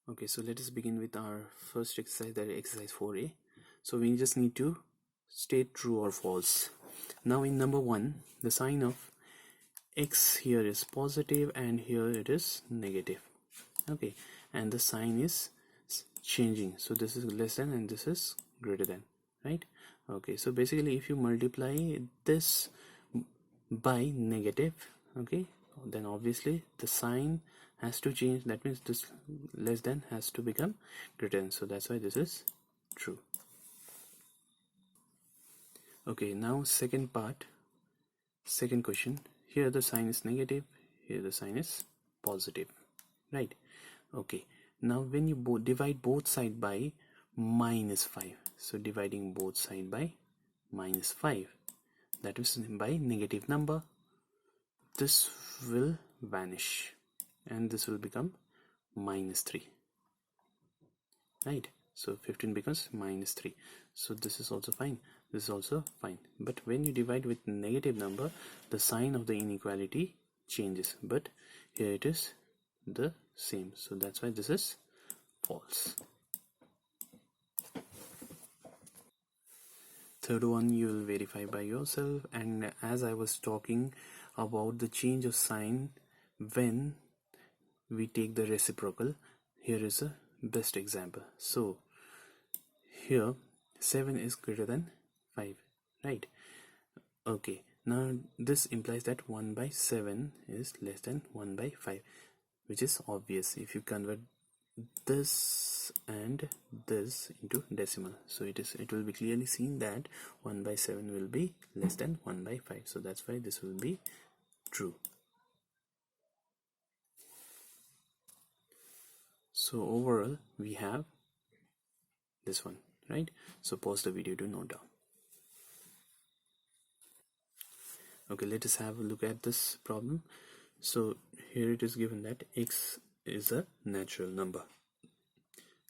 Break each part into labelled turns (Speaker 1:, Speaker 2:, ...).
Speaker 1: Okay, so let us begin with our first exercise, that is exercise 4a. So we just need to state true or false. Now in number 1, the sign of x here is positive and here it is negative. Okay, and the sign is changing, so this is less than and this is greater than, right? Okay, so basically if you multiply this by negative, okay, then obviously the sign has to change. That means this less than has to become greater than, so that's why this is true. Okay, now second part, second question. Here the sign is negative, here the sign is positive, right? Okay, now when you divide both sides by -5, so dividing both sides by -5, that is by negative number, this will vanish and this will become -3, right? So 15 becomes -3, so this is also fine, this is also fine. But when you divide with negative number, the sign of the inequality changes, but here it is the same, so that's why this is false. Third one you will verify by yourself. And as I was talking about the change of sign when we take the reciprocal, here is a best example. So here 7 is greater than 5, right? Okay, now this implies that 1 by 7 is less than 1 by 5, which is obvious if you convert this and this into decimal. So it will be clearly seen that 1 by 7 will be less than 1 by 5, so that's why this will be true. So overall we have this one, right? So pause the video to note down. Okay, let us have a look at this problem. So here it is given that x is a natural number.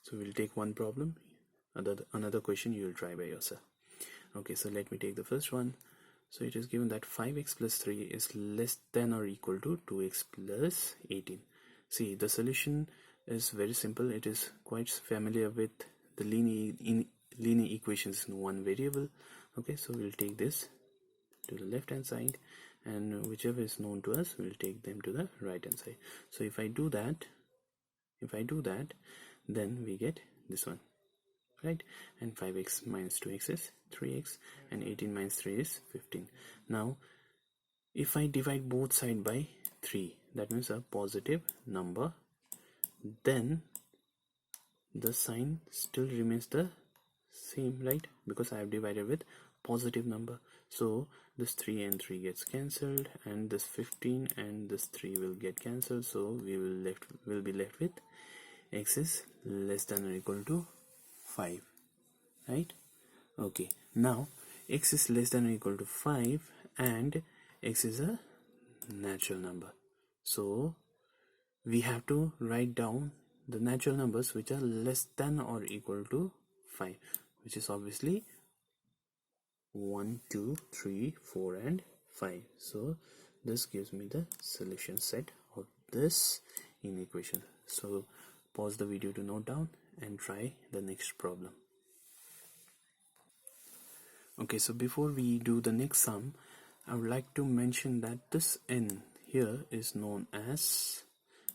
Speaker 1: So we'll take one problem, another question you will try by yourself. Okay, so let me take the first one. So it is given that 5x plus 3 is less than or equal to 2x plus 18. See, the solution is very simple. It is quite familiar with the linear equations in one variable. Okay, so we'll take this to the left hand side, and whichever is known to us, we'll take them to the right hand side. So if I do that, then we get this one, right? And 5x minus 2x is 3x, and 18 minus 3 is 15. Now if I divide both sides by 3, that means a positive number, then the sign still remains the same, right? Because I have divided with positive number, so this 3 and 3 gets cancelled, and this 15 and this 3 will get cancelled, so we will be left with x is less than or equal to 5, right? Okay, now x is less than or equal to 5 and x is a natural number, so we have to write down the natural numbers which are less than or equal to 5, which is obviously 1, 2, 3, 4 and 5. So this gives me the solution set of this inequation. So pause the video to note down and try the next problem. Okay, so before we do the next sum, I would like to mention that this n here is known as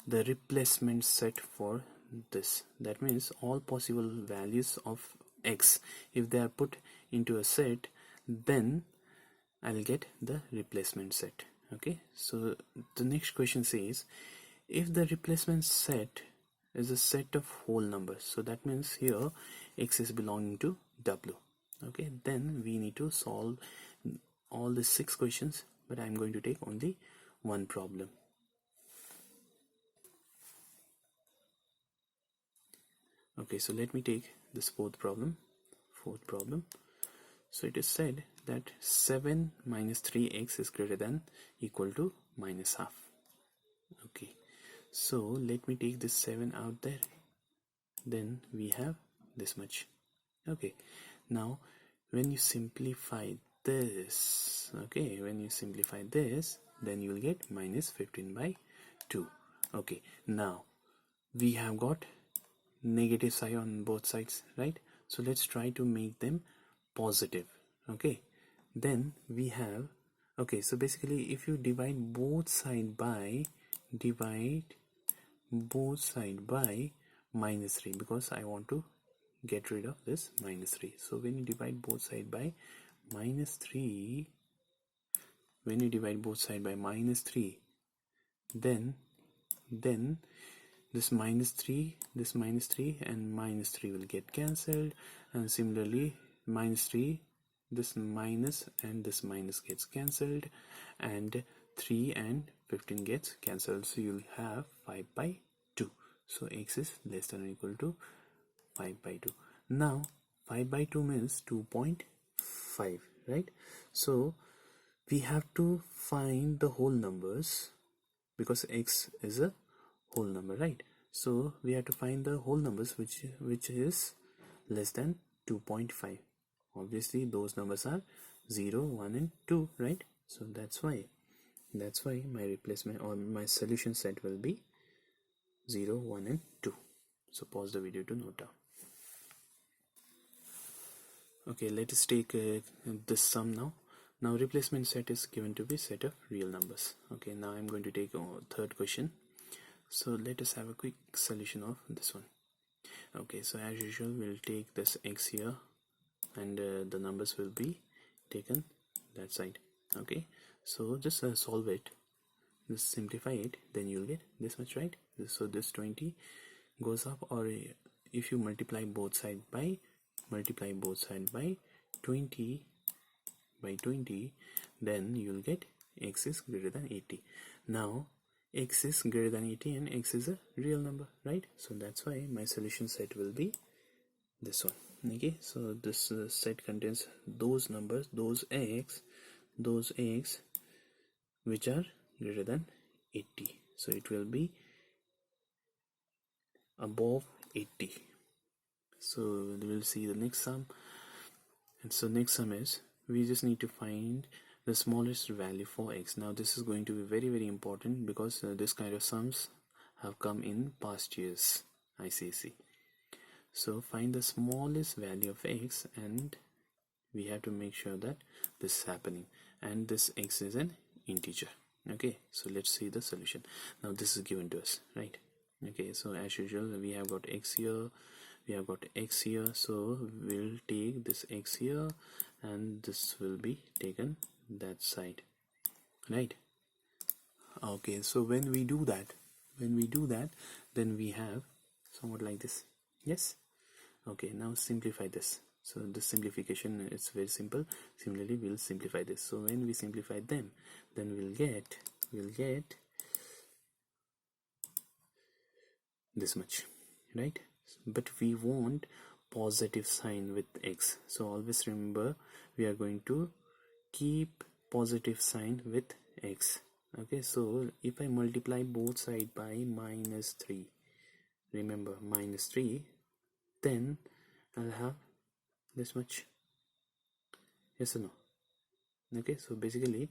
Speaker 1: the replacement set for this. That means all possible values of x, if they are put into a set, then I'll get the replacement set. Okay, so the next question says, if the replacement set is a set of whole numbers, so that means here x is belonging to w. Okay, then we need to solve all the 6 questions, but I'm going to take only one problem. Okay, so let me take this fourth problem. So it is said that 7 minus 3x is greater than equal to minus half. Okay, so let me take this 7 out there, then we have this much. Okay, now when you simplify this, then you will get minus 15 by 2. Okay, now we have got negative sign on both sides, right? So let's try to make them positive. Okay, then we have, okay, so basically if you divide both side by -3, because I want to get rid of this -3. So when you divide both side by -3, then this -3 and -3 will get cancelled, and similarly -3, this minus and this minus gets cancelled, and 3 and 15 gets cancelled, so you'll have 5/2. So x is less than or equal to 5/2. Now 5/2 means 2.5, right? So we have to find the whole numbers, because x is a whole number, right? So we have to find the whole numbers which is less than 2.5. Obviously those numbers are 0, 1 and 2, right? So that's why my replacement or my solution set will be 0, 1 and 2. So pause the video to note down. Okay, let us take this sum now. Now replacement set is given to be set of real numbers. Okay, now I'm going to take a third question. So let us have a quick solution of this one. Okay, so as usual we'll take this x here, and the numbers will be taken that side. Okay, so just solve it, just simplify it, then you'll get this much, right? So this 20 goes up, or if you multiply both side by 20, then you'll get x is greater than 80. Now x is greater than 80 and x is a real number, right? So that's why my solution set will be this one. Okay, so this set contains those numbers, those x which are greater than 80. So it will be above 80. So we'll see the next sum. And so next sum is, we just need to find the smallest value for x. Now this is going to be very, very important, because this kind of sums have come in past years ICSE. So find the smallest value of x, and we have to make sure that this is happening, and this x is an integer. Okay, so let's see the solution. Now this is given to us, right? Okay, so as usual we have got x here, so we'll take this x here, and this will be taken that side, right? Okay, so when we do that, then we have somewhat like this. Yes. Okay, now simplify this. So this simplification is very simple. Similarly we'll simplify this. So when we simplify them, then we'll get this much, right? But we want positive sign with x, so always remember we are going to keep positive sign with x. Okay, so if I multiply both sides by -3, remember -3, then I'll have this much. Yes or no? Okay, so basically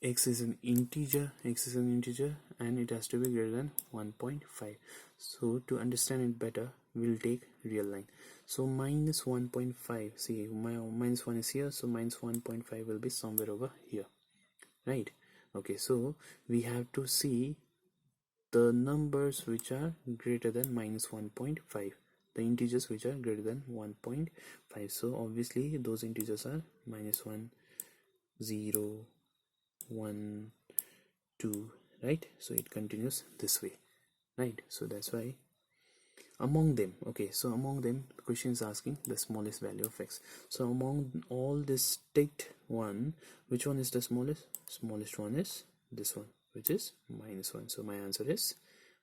Speaker 1: x is an integer, and it has to be greater than 1.5. So to understand it better, we'll take real line. So -1.5, see my -1 is here, so -1.5 will be somewhere over here, right? Okay, so we have to see the numbers which are greater than -1.5, the integers which are greater than 1.5. So obviously those integers are -1, 0, 1, 2, right? So it continues this way, right? So that's why among them, okay, so among them the question is asking the smallest value of x. So among all this ticked one, which one is the smallest? Smallest one is this one, which is -1. So my answer is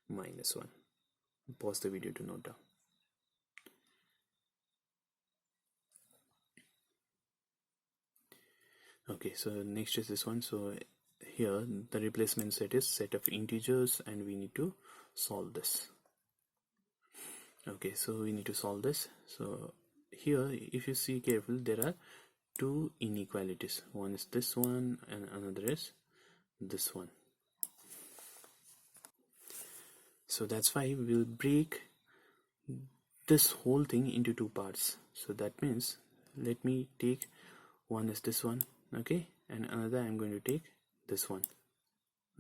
Speaker 1: -1. Pause the video to note down. Okay, so next is this one. So here the replacement set is set of integers, and we need to solve this. Okay, so we need to solve this. So here, if you see carefully, there are two inequalities. One is this one and another is this one. So that's why we'll break this whole thing into two parts. So that means let me take one is this one, okay, and another I'm going to take this one.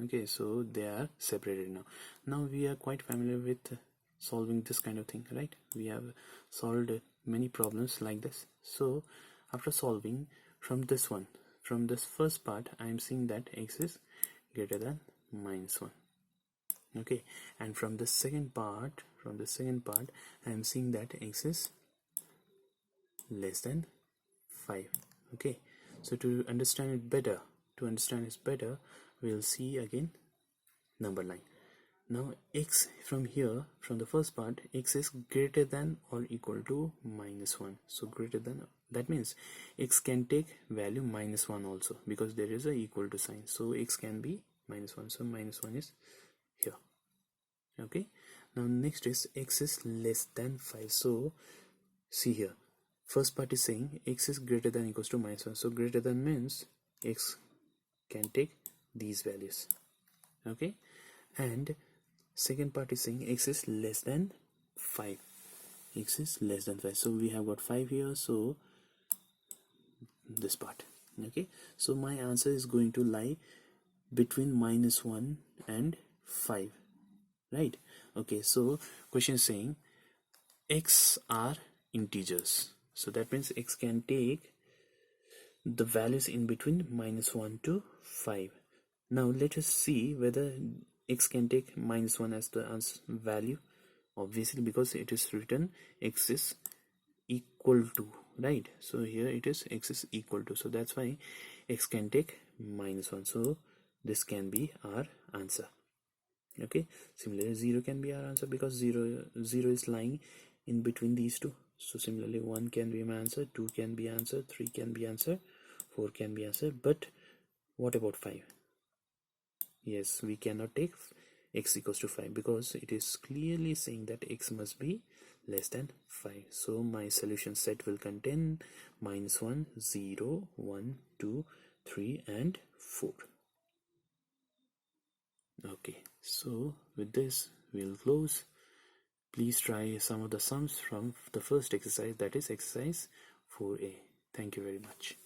Speaker 1: Okay, so they are separated now. Now we are quite familiar with solving this kind of thing, right? We have solved many problems like this. So after solving from this one, from this first part, I am seeing that x is greater than minus 1. Okay, and from the second part, I am seeing that x is less than 5. Okay, so to understand it better, we'll see again number line. Now x from here, from the first part, x is greater than or equal to minus 1. So greater than, that means x can take value minus 1 also, because there is a equal to sign. So x can be minus 1. So minus 1 is here. Okay, now next is x is less than 5. So see here, first part is saying x is greater than equals to minus 1. So greater than means x can take these values. Okay, and second part is saying x is less than 5. X is less than 5. So we have got 5 here. So this part. Okay, so my answer is going to lie between minus 1 and 5. Right? Okay, so question is saying x are integers. So that means x can take the values in between minus 1 to 5. Now let us see whether x can take minus 1 as the answer value. Obviously, because it is written x is equal to, right? So here it is x is equal to. So that's why x can take minus 1. So this can be our answer. Okay, similarly 0 can be our answer, because 0 is lying in between these two. So similarly 1 can be my answer, 2 can be answer, 3 can be answer, 4 can be answer. But what about 5? Yes, we cannot take x equals to 5, because it is clearly saying that x must be less than 5. So my solution set will contain minus 1, 0, 1, 2, 3 and 4. Okay, so with this we'll close. Please try some of the sums from the first exercise, that is exercise 4a. Thank you very much.